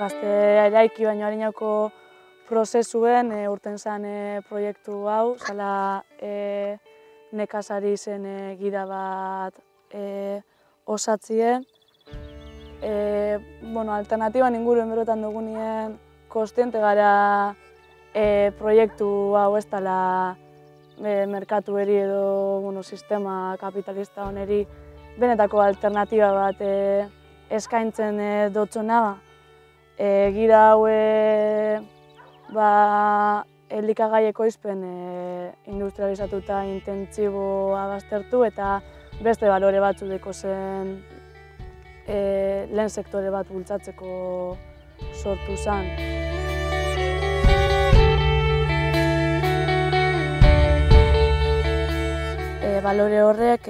gazte eraiki baino harinako prozesuen urten zen proiektu hau, zala nekazari zen gida bat osatzien. Alternatiban inguruen berotan dugunien kostiente gara proiektu hau ez dela merkatueri edo sistema kapitalista honeri benetako alternatiba bat eskaintzen dotzona. Gida hau elikagai ekoizpen industrializatuta intentsiboa baztertu eta beste balore batzu deko zen lehen sektore bat bultzatzeko sortu zen. Balore horrek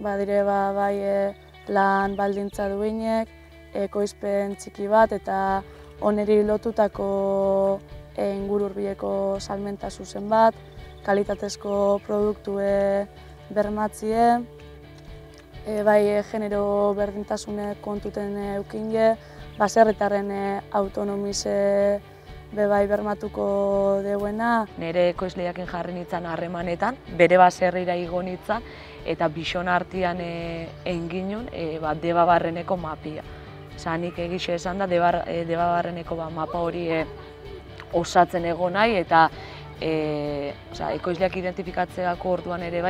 badire bai lan baldintza duinek, ekoizpen txiki bat eta oneri lotutako inguru hurbileko salmenta zuzen bat, kalitatezko produktue bermatzie, bai genero berdintasune kontuten eukinge, baserritarren autonomize bai bermatuko deuena. Nire ekoizleakin jarri nintzen harremanetan, bere baserrira igo nintzen eta bixon artean enginun Debabarreneko mapia. Nik egixe esan da Debabarreneko mapa hori osatzen egon nahi eta ekoizleak identifikatzeako orduan ere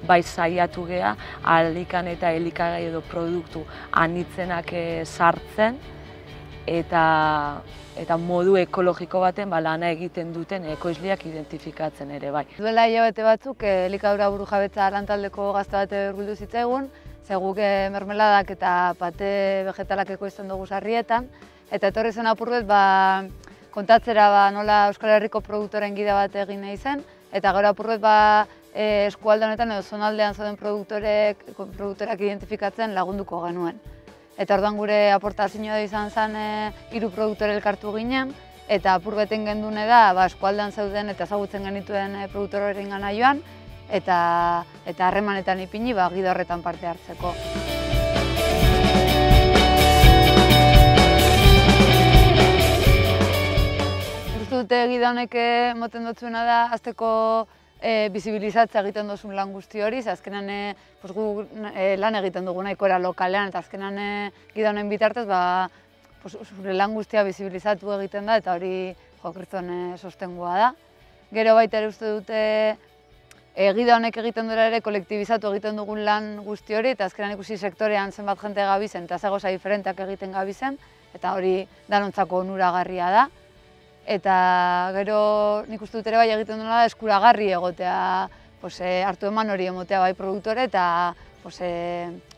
bai saiatu gea aldikan eta elikagai edo produktu anitzenak sartzen eta modu ekologiko baten lana egiten duten ekoizleak identifikatzen ere bai. Duela hilabete batzuk elikadura burujabetza lantaldeko gazte bat hurbildu zitzaigun, ze guk mermeladak eta pate vegetalak ekoizten dugu sarrietan, eta etorri zen apurbet kontatzera nola Euskal Herriko produktoren gida bat egin nahi zen, eta gero apurbet eskualde honetan edo zonaldean zauden produktoreak identifikatzen lagunduko genuen. Eta orduan gure aportazioa izan zen 3 produktore elkartu ginen, eta apurbeten gendune da eskualdean zeuden eta ezagutzen genituen produktoren gana joan, eta harremanetan ipini gida horretan parte hartzeko. Dute gida honek moten dutzuena da azteko bizibilizatzea egiten duzun lan guzti hori, azkenan gu lan egiten dugu nahikora lokalean eta azkenan gida honen bitartez zure lan guztia bizibilizatu egiten da eta hori kriston sostengua da. Gero baita ere uste dute gida honek egiten duela ere kolektibizatu egiten dugun lan guzti hori eta azkenan ikusi sektorean zenbat jente gabizen eta zagoza diferenteak egiten gabizen eta hori danontzako onuragarria da. Eta gero nik uste dut ere bai egiten duela eskuragarri egotea, hartu eman hori emotea bai produktore eta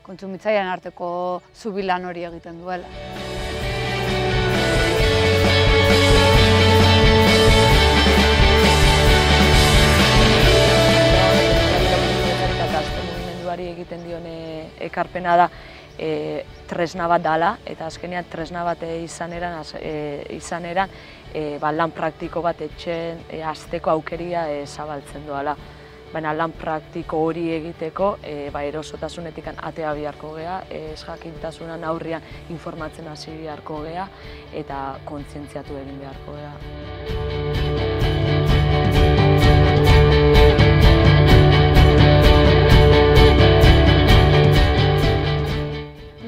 kontsumitzailean arteko zubilan hori egiten duela. Mugimenduari egiten dion ekarpena da tresna bat dala eta azkenean tresna bat izan eran lan praktiko bat etxen hasteko aukeria zabaltzen doala. Baina lan praktiko hori egiteko erosotasunetik atea beharko gea, ezjakintasunan aurrian informatzen hasi beharko gea eta kontzientziatu egin beharko gea.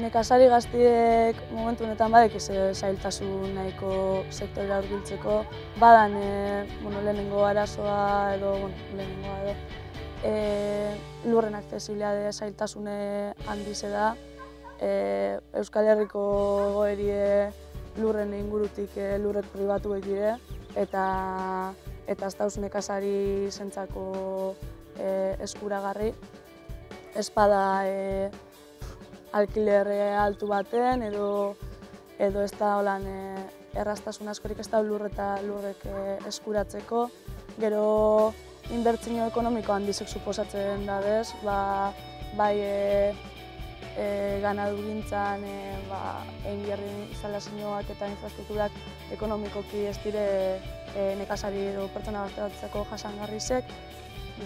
Nekazari gaztiek momentu honetan badek zailtasun nahiko sektorera hurbiltzeko, badan lehenengo arazoa edo lurren aksesibilitate zailtasune handize da. Euskal Herriko egoerie lurren ingurutik lurrek pribatuek dire eta ez dauz nekazari zentzako eskuragarri. Ez bada alkiler altu baten edo ez da erraztasun askorik ez da lurrek eskuratzeko. Gero inbertsio ekonomiko handizek suposatzen da bez, bai ganadugintzan egin instalazioak eta infrastrukturak ekonomikoki ez dire nekazari edo pertsona bazteratzeko jasangarrizek.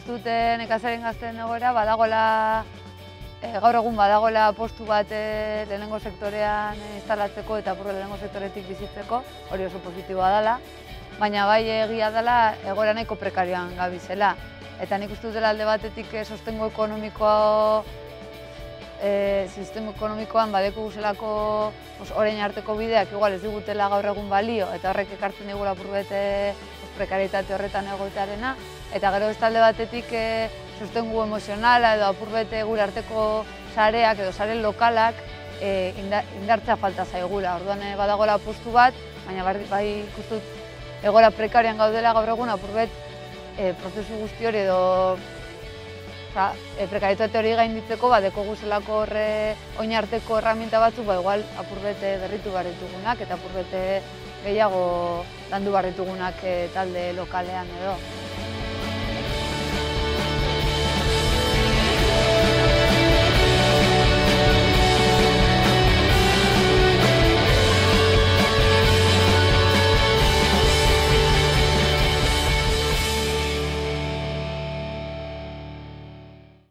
Dute nekazarien gazteen egoera badagoela gaur egun badagoela postu bat lehenengo sektorean instalatzeko eta apur lehenengo sektoretik bizitzeko, hori oso positiboa dela, baina bai egia dela egoera nahiko prekarioan gabizela. Eta nik uste dela alde batetik sostengu ekonomikoan badeko guzelako orain arteko bideak igual ez digutela gaur egun balio eta horrek ekartzen digula apur bete prekarietate horretan egotearena. Eta gero beste alde batetik sostengu emozionala edo apur bete gure arteko sareak edo sare lokalak indartzea falta zaigula. Orduan badagoela postu bat, baina bai ikustut egoera prekarioan gaudela gaur egun apur bet prozesu guzti hori edo prekarietate hori gainditzeko badeko guzelako oin arteko erraminta batzuk igual apur bete berritu barritugunak eta apur bete gehiago landu barritugunak talde lokalean edo.